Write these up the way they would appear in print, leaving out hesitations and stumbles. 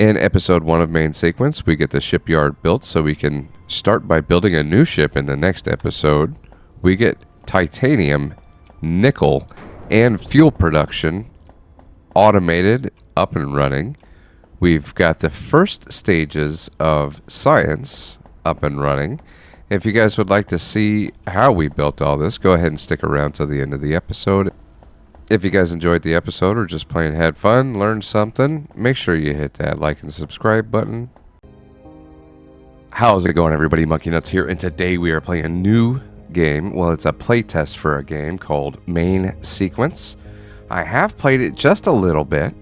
In episode 1 of main sequence, we get the shipyard built so we can start by building a new ship. In the next episode, we get titanium, nickel, and fuel production automated, up and running. We've got the first stages of science up and running. If you guys would like to see how we built all this, go ahead and stick around till the end of the episode. If you guys enjoyed the episode or just plain had fun, learned something, make sure you hit that like and subscribe button. How's it going, everybody? Monkey Nuts here, and today we are playing a new game. Well, it's a playtest for a game called Main Sequence. I have played it just a little bit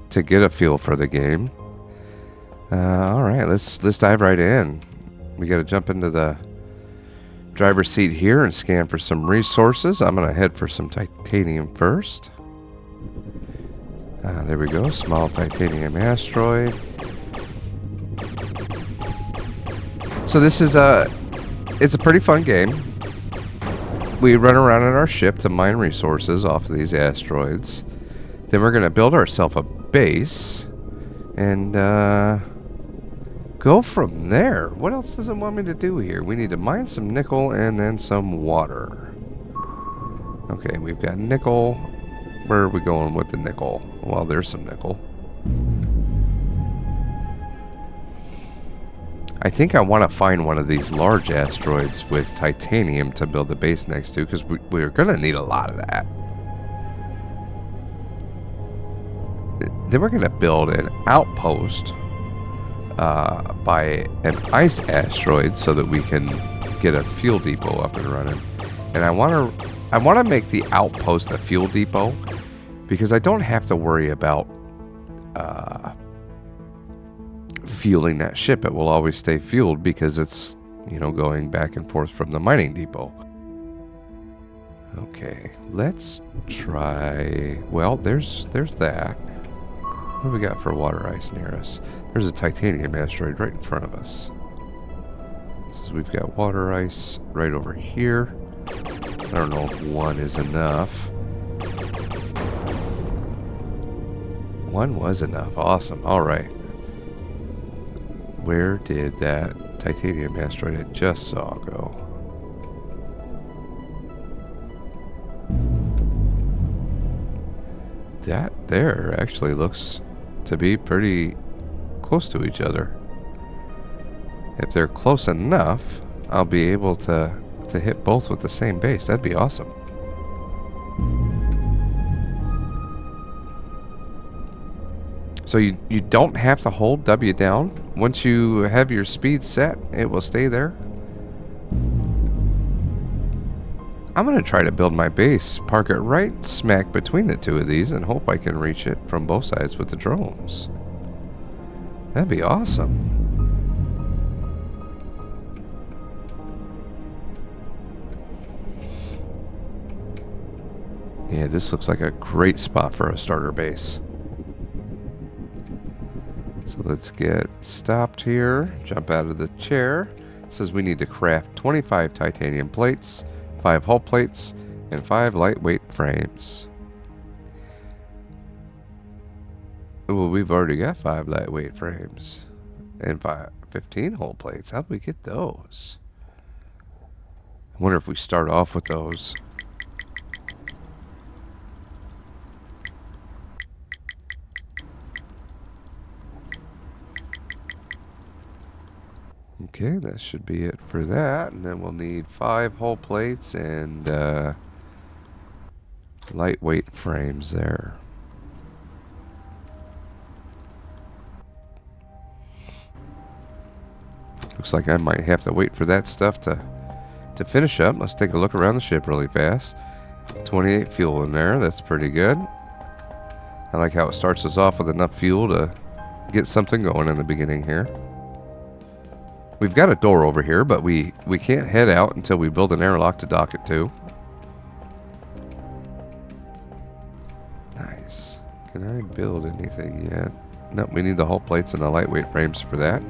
to get a feel for the game. Alright, let's dive right in. We got to jump into the driver's seat here and scan for some resources. I'm going to head for some titanium first. There we go, small titanium asteroid. So this is it's a pretty fun game. We run around in our ship to mine resources off of these asteroids. Then we're going to build ourselves a base and go from there. What else does it want me to do here? We need to mine some nickel and then some water. Okay, we've got nickel. Where are we going with the nickel? Well, there's some nickel. I think I want to find one of these large asteroids with titanium to build the base next to, because we're going to need a lot of that. Then we're going to build an outpost by an ice asteroid so that we can get a fuel depot up and running. And I want to make the outpost a fuel depot because I don't have to worry about fueling that ship. It will always stay fueled because it's, you know, going back and forth from the mining depot. Okay, let's try. Well, there's that. What do we got for water ice near us? There's a titanium asteroid right in front of us. So we've got water ice right over here. I don't know if one is enough. One was enough. Awesome. All right. Where did that titanium asteroid I just saw go? That there actually looks to be pretty close to each other. If they're close enough, I'll be able to hit both with the same base. That'd be awesome. So you don't have to hold W down. Once you have your speed set, it will stay there. I'm going to try to build my base, park it right smack between the two of these, and hope I can reach it from both sides with the drones. That'd be awesome. Yeah, this looks like a great spot for a starter base. So let's get stopped here, jump out of the chair. It says we need to craft 25 titanium plates, 5 hull plates, and 5 lightweight frames. Well, we've already got 5 lightweight frames and 15 hull plates. How do we get those? I wonder if we start off with those. Okay, that should be it for that. And then we'll need 5 hull plates and lightweight frames there. Looks like I might have to wait for that stuff to finish up. Let's take a look around the ship really fast. 28 fuel in there. That's pretty good. I like how it starts us off with enough fuel to get something going in the beginning here. We've got a door over here, but we can't head out until we build an airlock to dock it to. Nice. Can I build anything yet? Nope, we need the hull plates and the lightweight frames for that.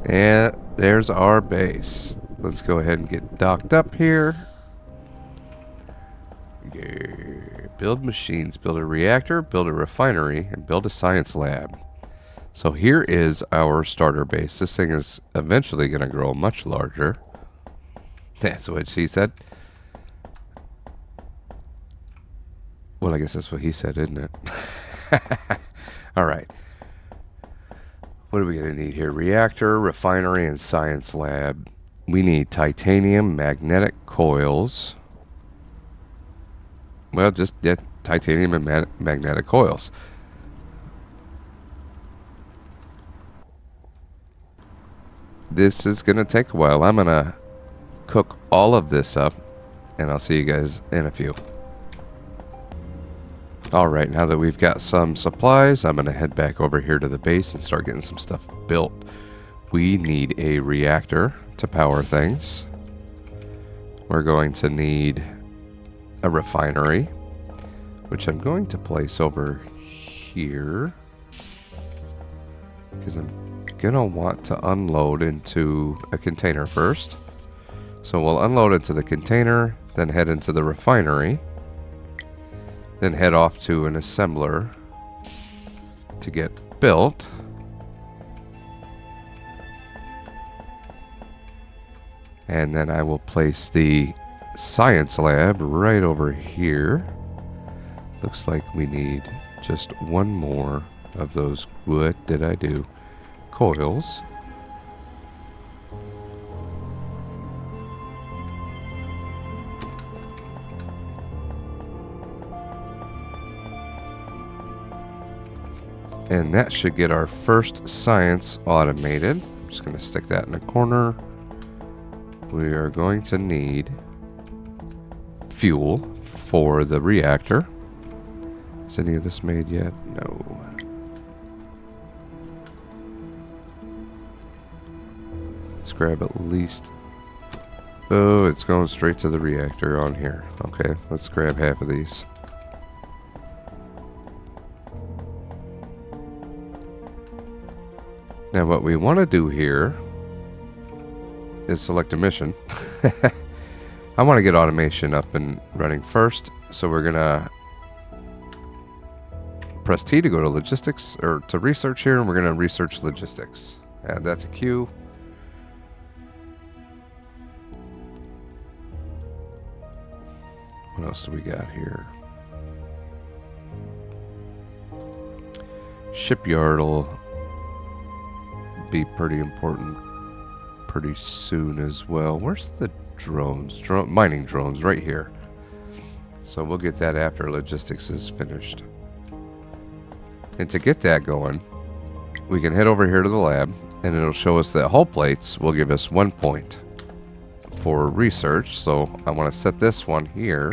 And there's our base. Let's go ahead and get docked up here. Yeah. Build machines, build a reactor, build a refinery, and build a science lab. So here is our starter base. This thing is eventually going to grow much larger. That's what she said. Well, I guess that's what he said, isn't it? All right. What are we going to need here? Reactor, refinery, and science lab. We need titanium magnetic coils. Well, just get titanium and magnetic coils. This is going to take a while. I'm going to cook all of this up, and I'll see you guys in a few. Alright, now that we've got some supplies, I'm going to head back over here to the base and start getting some stuff built. We need a reactor to power things. We're going to need a refinery, which I'm going to place over here, because I'm going to want to unload into a container first. So we'll unload into the container, then head into the refinery. Then head off to an assembler to get built. And then I will place the science lab right over here. Looks like we need just one more of those, what did I do? Coils. And that should get our first science automated. I'm just going to stick that in a corner. We are going to need fuel for the reactor. Is any of this made yet? No. Let's grab at least... Oh, it's going straight to the reactor on here. Okay, let's grab half of these. Now what we want to do here is select a mission. I want to get automation up and running first, so we're going to press T to go to logistics, or to research here, and we're going to research logistics. Add that to queue. What else do we got here? Shipyard will be pretty important pretty soon as well. Where's the drones? Mining drones right here. So we'll get that after logistics is finished. And to get that going, we can head over here to the lab, and it'll show us that hull plates will give us 1 point for research. So I want to set this one here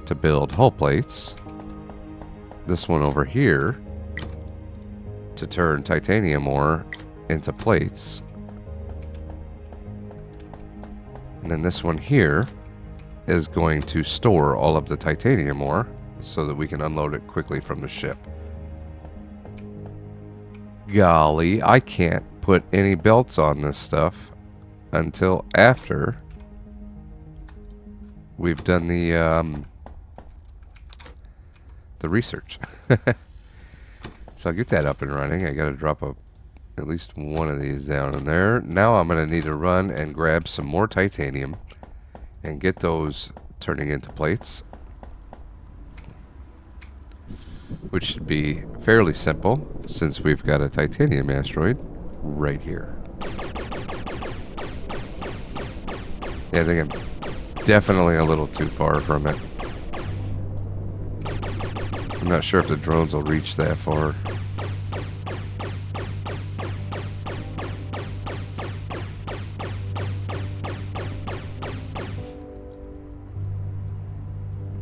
to build hull plates. This one over here to turn titanium ore into plates. And then this one here is going to store all of the titanium ore so that we can unload it quickly from the ship. Golly, I can't put any belts on this stuff until after we've done the research. So I'll get that up and running. I gotta drop at least one of these down in there. Now I'm gonna need to run and grab some more titanium and get those turning into plates, which should be fairly simple since we've got a titanium asteroid right here. Yeah, I think I'm definitely a little too far from it. I'm not sure if the drones will reach that far.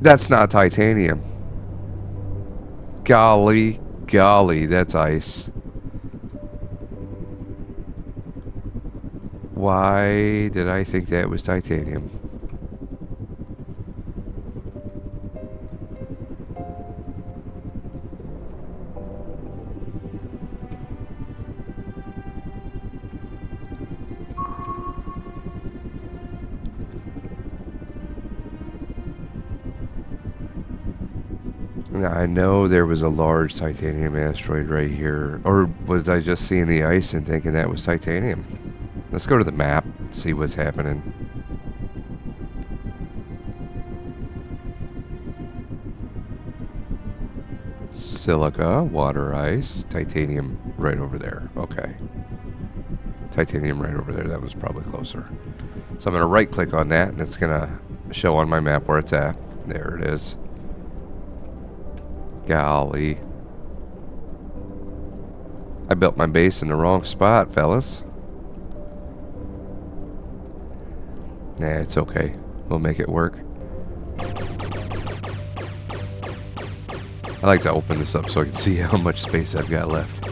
That's not titanium. Golly, golly, that's ice. Why did I think that was titanium? I know there was a large titanium asteroid right here. Or was I just seeing the ice and thinking that was titanium? Let's go to the map, see what's happening. Silica, water ice, titanium right over there. Okay. Titanium right over there. That was probably closer. So I'm going to right click on that and it's going to show on my map where it's at. There it is. Golly. I built my base in the wrong spot, fellas. Nah, it's okay. We'll make it work. I like to open this up so I can see how much space I've got left.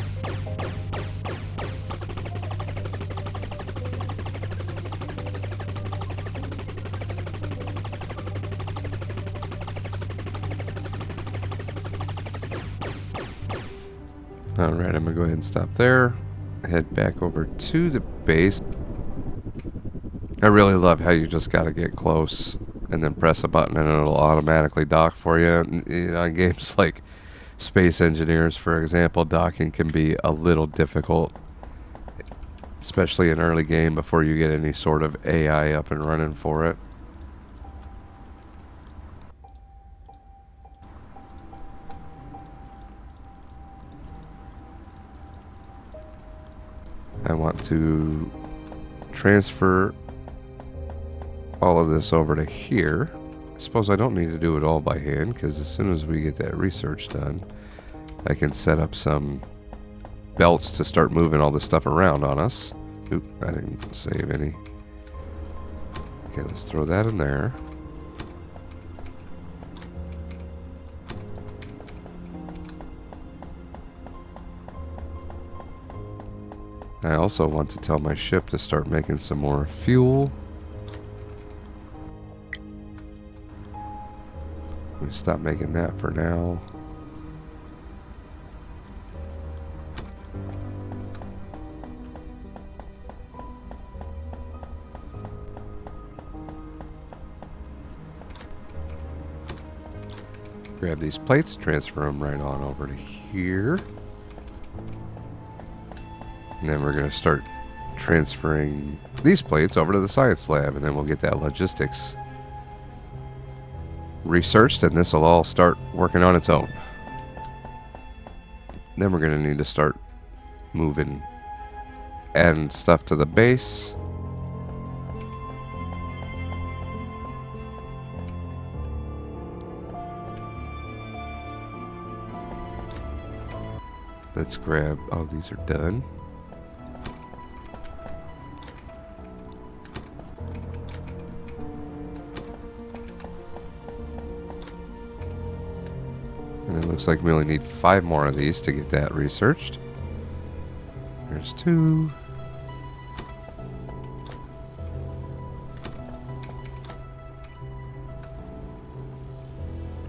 Alright, I'm going to go ahead and stop there. Head back over to the base. I really love how you just got to get close and then press a button and it'll automatically dock for you. And, you know, in games like Space Engineers, for example, docking can be a little difficult, especially in early game before you get any sort of AI up and running for it. I want to transfer all of this over to here. I suppose I don't need to do it all by hand because as soon as we get that research done, I can set up some belts to start moving all this stuff around on us. Oop, I didn't save any. Okay, let's throw that in there. I also want to tell my ship to start making some more fuel. We stop making that for now. Grab these plates, transfer them right on over to here. And then we're going to start transferring these plates over to the science lab, and then we'll get that logistics researched, and this will all start working on its own. Then we're going to need to start moving, adding stuff to the base. Let's grab, oh, these are done. And it looks like we only need 5 more of these to get that researched. There's 2.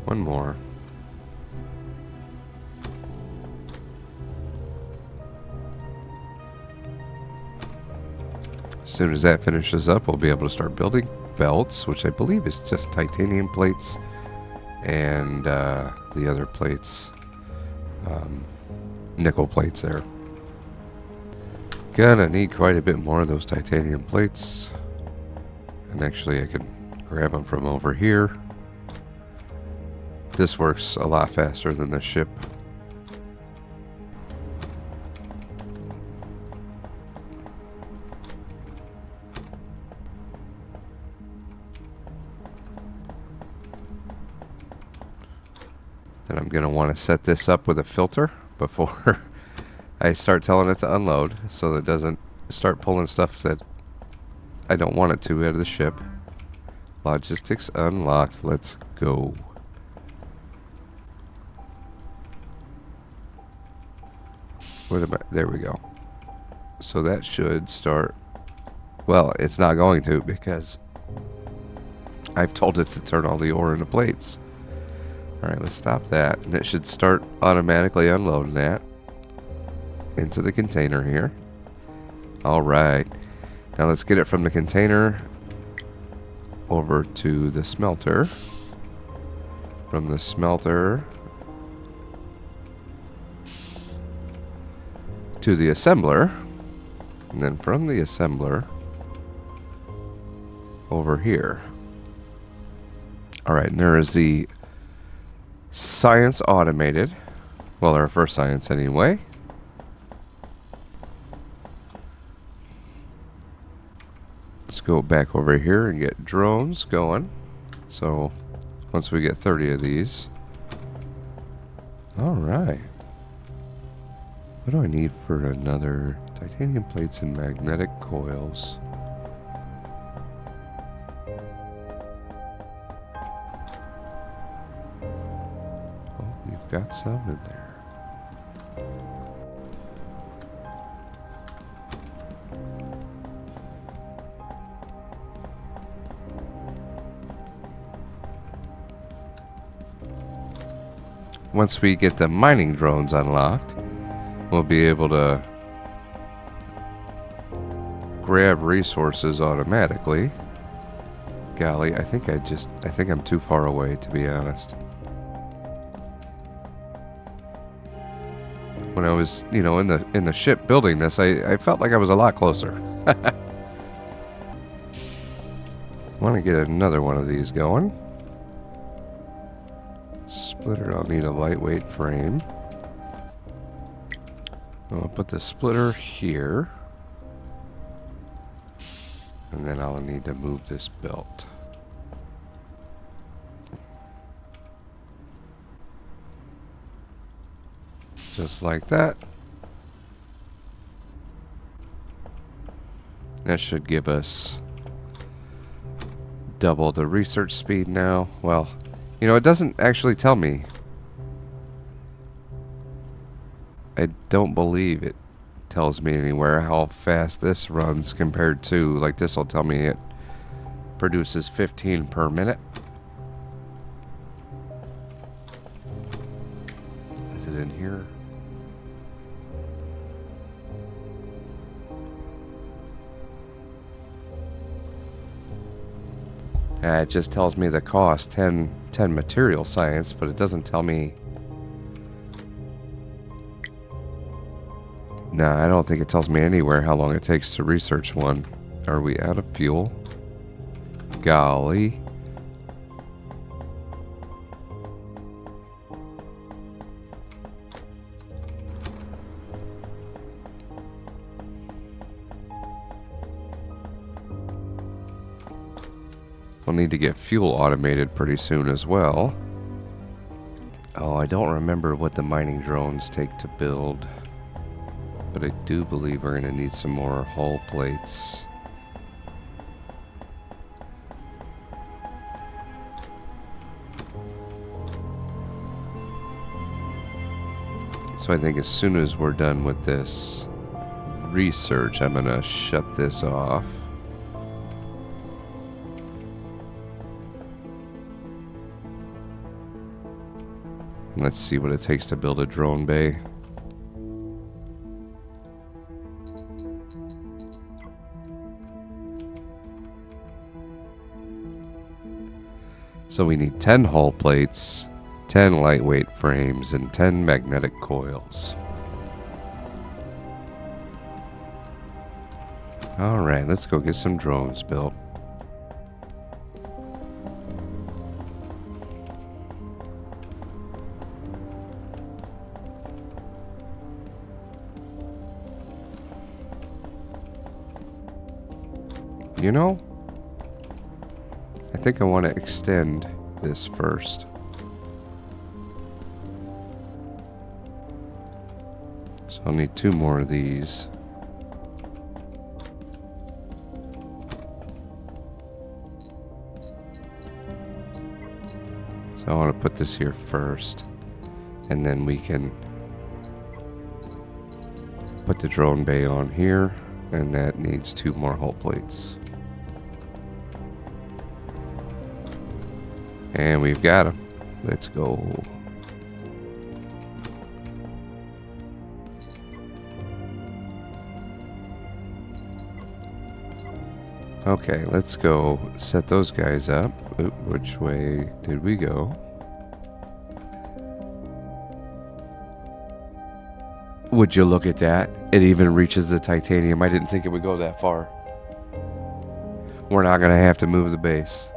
One more. As soon as that finishes up, we'll be able to start building belts, which I believe is just titanium plates, and the other plates, nickel plates there. Gonna need quite a bit more of those titanium plates, and actually I can grab them from over here. This works a lot faster than the ship. And I'm going to want to set this up with a filter before I start telling it to unload, so that it doesn't start pulling stuff that I don't want it to out of the ship. Logistics unlocked. Let's go. What am I? There we go. So that should start. Well, it's not going to because I've told it to turn all the ore into plates. Alright, let's stop that. And it should start automatically unloading that into the container here. Alright. Now let's get it from the container over to the smelter. From the smelter to the assembler. And then from the assembler over here. Alright, and there is the science automated. Well, our first science anyway. Let's go back over here and get drones going. So, once we get 30 of these. Alright. What do I need for another? Titanium plates and magnetic coils. Oh, we've got some in there. Once we get the mining drones unlocked, we'll be able to grab resources automatically. Golly, I think I'm too far away, to be honest. When I was, you know, in the ship building this, I felt like I was a lot closer. Want to get another one of these going. Splitter, I'll need a lightweight frame. I'll put the splitter here. And then I'll need to move this belt. Just like that. That should give us double the research speed now. Well, you know, it doesn't actually tell me. I don't believe it tells me anywhere how fast this runs compared to, like, this will tell me it produces 15 per minute. Is it in here? It just tells me the cost, 10 material science, but it doesn't tell me. Nah, I don't think it tells me anywhere how long it takes to research one. Are we out of fuel? Golly. We'll need to get fuel automated pretty soon as well. Oh, I don't remember what the mining drones take to build. But I do believe we're going to need some more hull plates. So I think as soon as we're done with this research, I'm going to shut this off. Let's see what it takes to build a drone bay. So we need 10 hull plates, 10 lightweight frames, and 10 magnetic coils. Alright, let's go get some drones built. You know, I think I want to extend this first. So I'll need 2 more of these. So I want to put this here first, and then we can put the drone bay on here, and that needs 2 more hull plates. And we've got them. Let's go. Okay, let's go set those guys up. Oop, which way did we go? Would you look at that? It even reaches the titanium. I didn't think it would go that far. We're not going to have to move the base.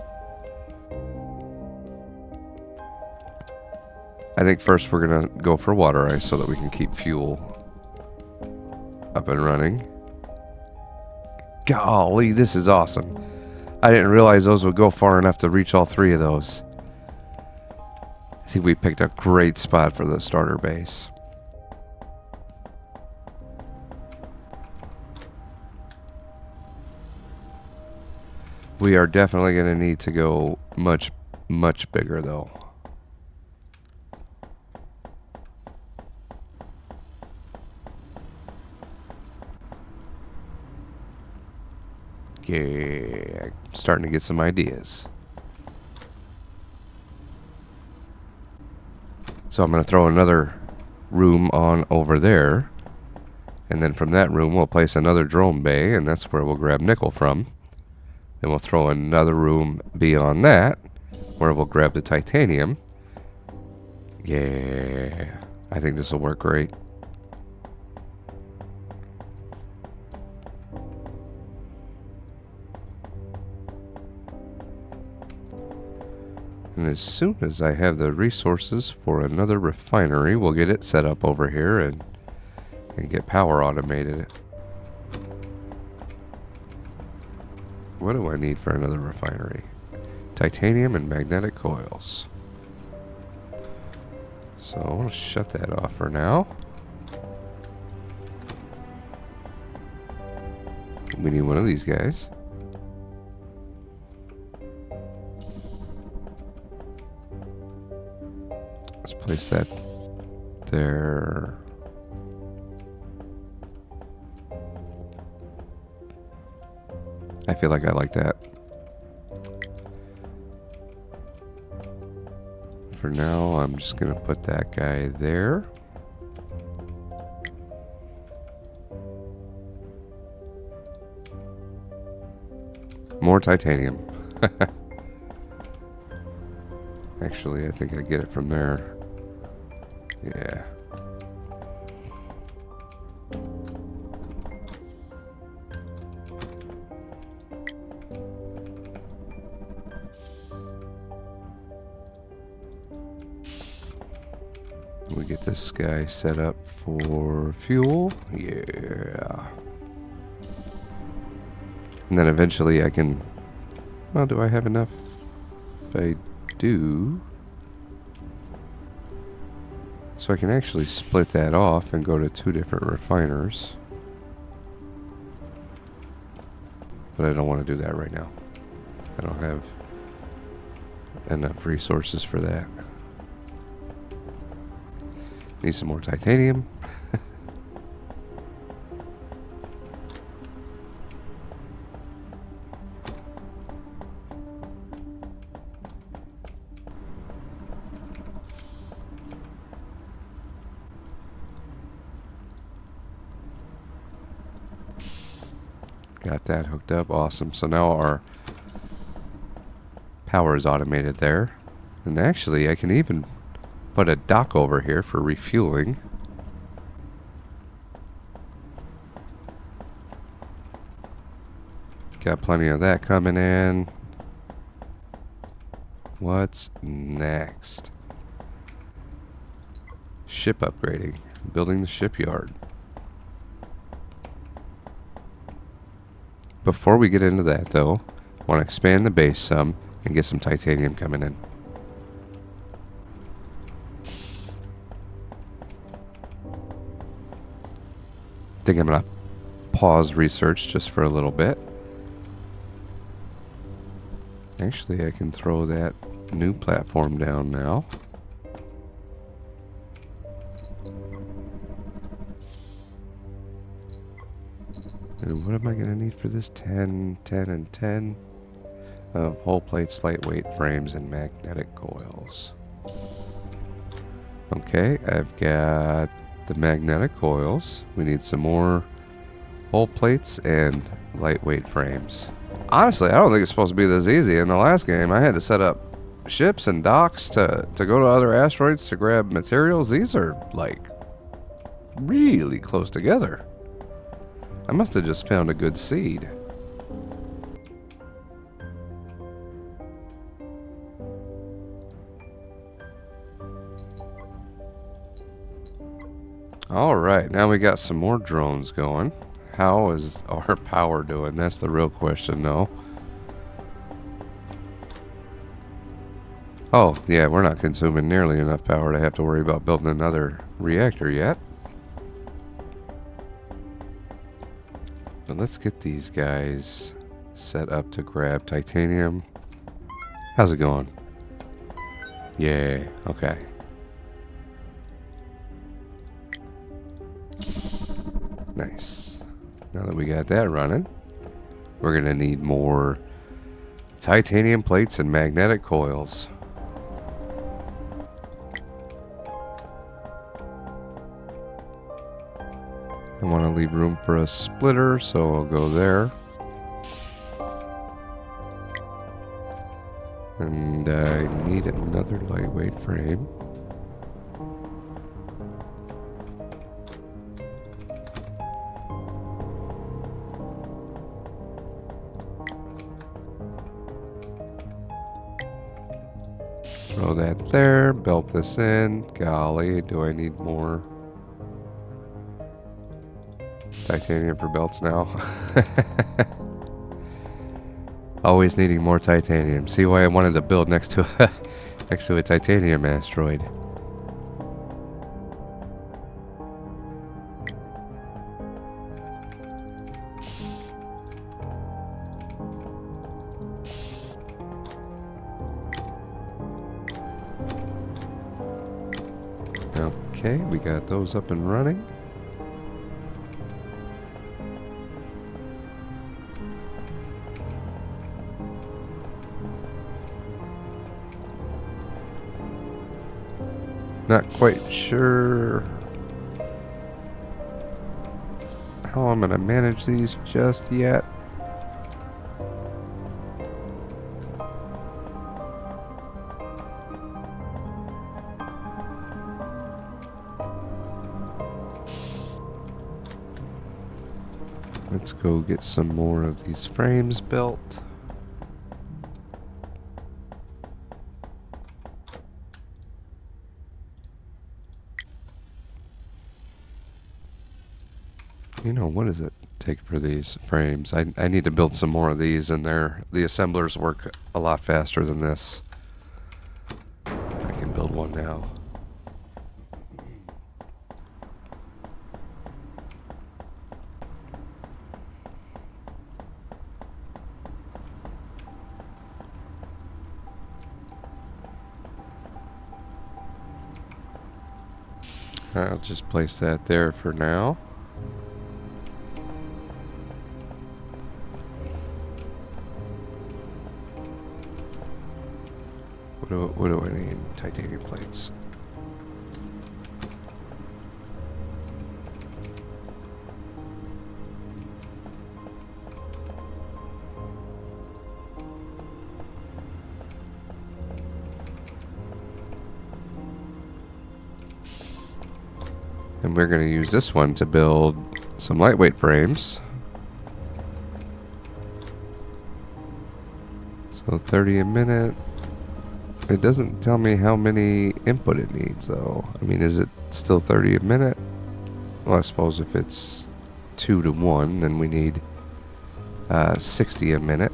I think first we're going to go for water ice so that we can keep fuel up and running. Golly, this is awesome. I didn't realize those would go far enough to reach all three of those. I think we picked a great spot for the starter base. We are definitely going to need to go much, much bigger though. Yeah, starting to get some ideas. So I'm going to throw another room on over there. And then from that room, we'll place another drone bay, and that's where we'll grab nickel from. Then we'll throw another room beyond that, where we'll grab the titanium. Yeah, I think this will work great. And as soon as I have the resources for another refinery, we'll get it set up over here and get power automated. What do I need for another refinery? Titanium and magnetic coils. So I want to shut that off for now. We need one of these guys. Let's place that there. I feel like I like that. For now, I'm just going to put that guy there. More titanium. Actually, I think I get it from there. Yeah. We get this guy set up for fuel. Yeah. And then eventually I can... Well, do I have enough? If I do... So I can actually split that off and go to 2 different refiners. But I don't want to do that right now. I don't have enough resources for that. Need some more titanium. Got that hooked up. Awesome. So now our power is automated there. And actually, I can even put a dock over here for refueling. Got plenty of that coming in. What's next? Ship upgrading. Building the shipyard. Before we get into that, though, I want to expand the base some and get some titanium coming in. I think I'm going to pause research just for a little bit. Actually, I can throw that new platform down now. And what am I going to need for this? 10, 10, and 10 of hull plates, lightweight frames, and magnetic coils. Okay, I've got the magnetic coils. We need some more hull plates and lightweight frames. Honestly, I don't think it's supposed to be this easy. In the last game, I had to set up ships and docks to go to other asteroids to grab materials. These are, like, really close together. I must have just found a good seed. Alright, now we got some more drones going. How is our power doing? That's the real question, though. Oh, yeah, we're not consuming nearly enough power to have to worry about building another reactor yet. But let's get these guys set up to grab titanium. How's it going? Yeah, okay. Nice. Now that we got that running, we're gonna need more titanium plates and magnetic coils. I want to leave room for a splitter, so I'll go there. And I need another lightweight frame. Throw that there, belt this in. Golly, do I need more titanium for belts now? Always needing more titanium. See why I wanted to build next to a titanium asteroid. Okay, we got those up and running. Not quite sure how I'm going to manage these just yet. Let's go get some more of these frames built. You know, what does it take for these frames? I need to build some more of these, and the assemblers work a lot faster than this. I can build one now. I'll just place that there for now. What do I need? Titanium plates. And we're going to use this one to build some lightweight frames. So 30 a minute. It doesn't tell me how many input it needs, though. I mean, is it still 30 a minute? Well, I suppose if it's 2 to 1, then we need 60 a minute.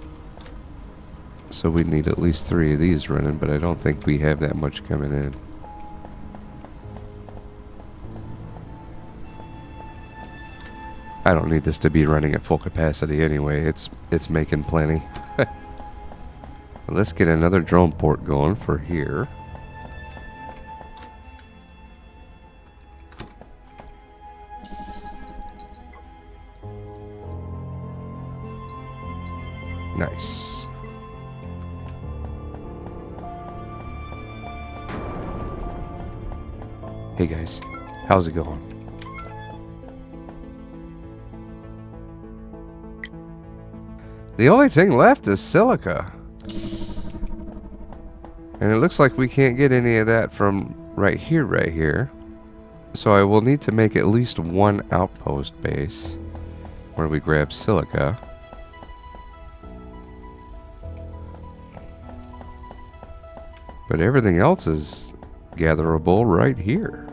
So we need at least 3 of these running, but I don't think we have that much coming in. I don't need this to be running at full capacity anyway. It's making plenty. Let's get another drone port going for here. Nice. Hey guys, how's it going? The only thing left is silica. And it looks like we can't get any of that from right here. So I will need to make at least one outpost base where we grab silica. But everything else is gatherable right here.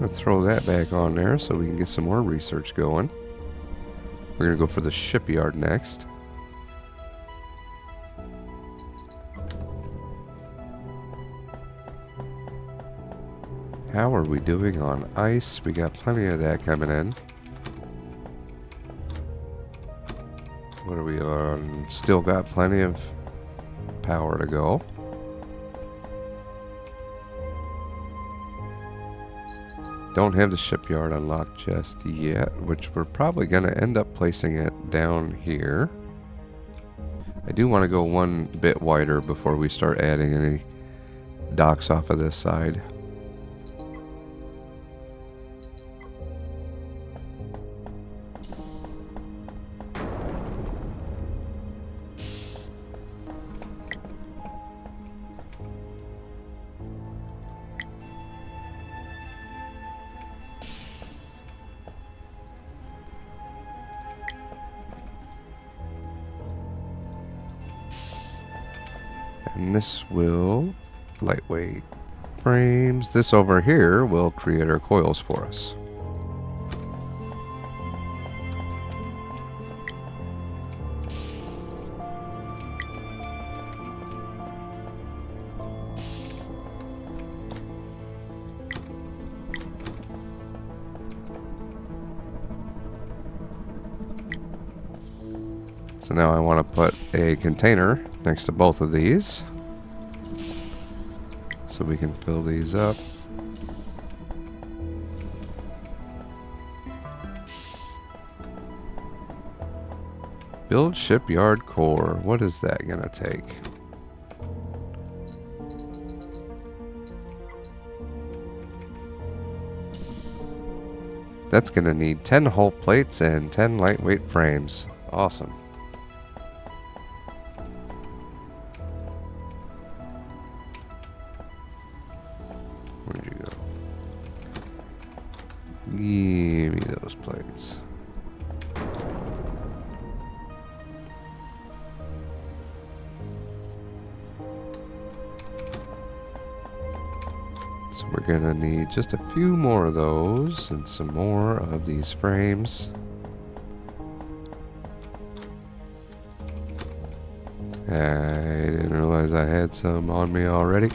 I'll throw that back on there so we can get some more research going. We're going to go for the shipyard next. How are we doing on ice? We got plenty of that coming in. What are we on? Still got plenty of power to go. Don't have the shipyard unlocked just yet, which we're probably going to end up placing it down here. I do want to go one bit wider before we start adding any docks off of this side. And this will lightweight frames. This over here will create our coils for us. So now I want to put a container next to both of these so we can fill these up. Build shipyard core. What is that gonna take? That's gonna need 10 hull plates and 10 lightweight frames. Awesome. Where'd you go? Give me those plates. So we're gonna need just a few more of those and some more of these frames. I didn't realize I had some on me already.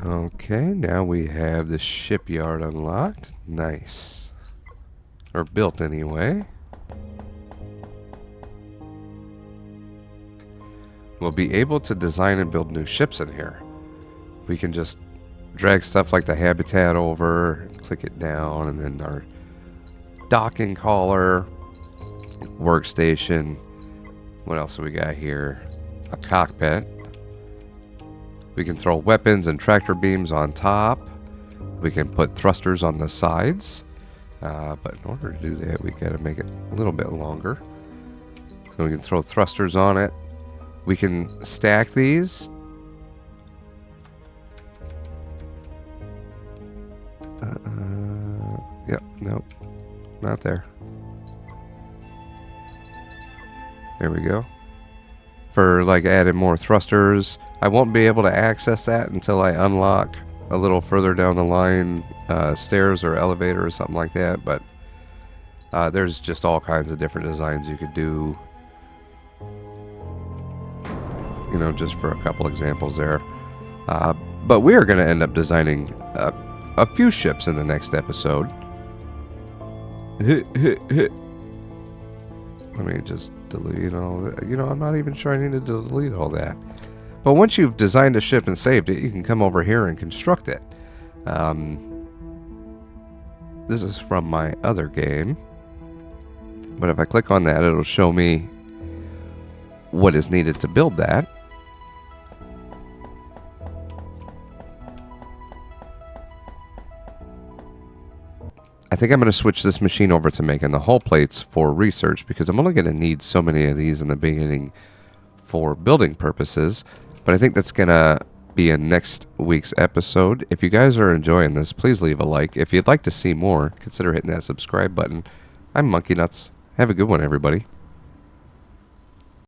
Okay, now we have the shipyard unlocked. Nice. Or built anyway. We'll be able to design and build new ships in here. We can just drag stuff like the habitat over, click it down, and then our docking collar, workstation. What else do we got here? A cockpit. We can throw weapons and tractor beams on top. We can put thrusters on the sides. But in order to do that, we got to make it a little bit longer. So we can throw thrusters on it. We can stack these. Yep, nope, not there. There we go. For like adding more thrusters. I won't be able to access that until I unlock a little further down the line, stairs or elevator or something like that, but there's just all kinds of different designs you could do, you know, just for a couple examples there. But we are going to end up designing a few ships in the next episode. Let me just delete all that. You know, I'm not even trying to delete all that. But once you've designed a ship and saved it, you can come over here and construct it. This is from my other game. But if I click on that, it'll show me what is needed to build that. I think I'm going to switch this machine over to making the hull plates for research, because I'm only going to need so many of these in the beginning for building purposes. But I think that's going to be in next week's episode. If you guys are enjoying this, please leave a like. If you'd like to see more, consider hitting that subscribe button. I'm Monkey Nuts. Have a good one, everybody.